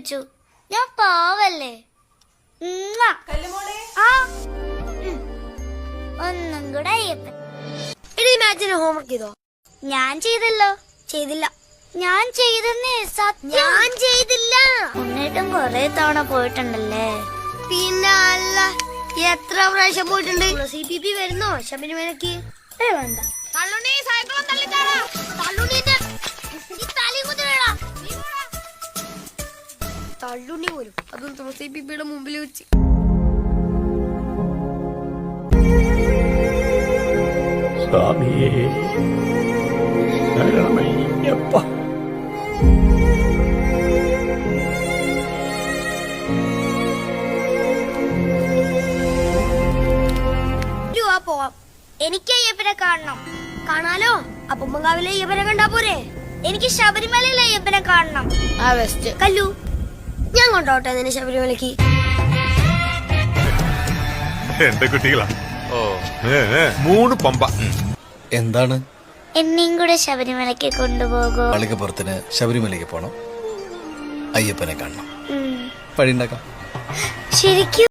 ചോദിച്ചു. ഞാൻ പാവല്ലേ? ഒന്നും കൂടെ അയ്യപ്പൻ. ഹോംവർക്ക് ചെയ്തോ? ഞാൻ ചെയ്തല്ലോ. ചെയ്തില്ല. ഞാൻ ചെയ്തെന്നേ സത്യം. ഞാൻ ചെയ്തില്ല. എന്നിട്ടും കൊറേ തവണ പോയിട്ടുണ്ടല്ലേ? പിന്നെ അല്ല, എത്ര പ്രാവശ്യം പോയിട്ടുണ്ട്. CPP വരുന്നോ ശബരിമലക്ക്? വേണ്ട. തള്ളുണ്ണി പോലും, അതും തുളസി ബിബിയുടെ മുമ്പിൽ വെച്ച്. സ്വാമിയേ ശരണമയ്യപ്പ. പോവാം. എനിക്ക് അയ്യപ്പനെ കാണണം. കാണാലോ. അപ്പുമ്പങ്കാവിലെ അയ്യപ്പനെ കണ്ടാ പോരെ? എനിക്ക് ശബരിമലയിലെ അയ്യപ്പനെ കാണണം. കല്ലു, ഞാൻ കൊണ്ടോട്ടെ നിന്നെ ശബരിമലക്ക്? എന്റെ കുട്ടികളാ. 3 പമ്പ. എന്താണ്? എന്നെയും കൂടെ ശബരിമലക്ക് കൊണ്ടുപോകോ? പള്ളിക്കപ്പുറത്തിന് ശബരിമലയ്ക്ക് പോണം, അയ്യപ്പനെ കാണണം, വഴി ഉണ്ടാക്കാം. ശരിക്കും?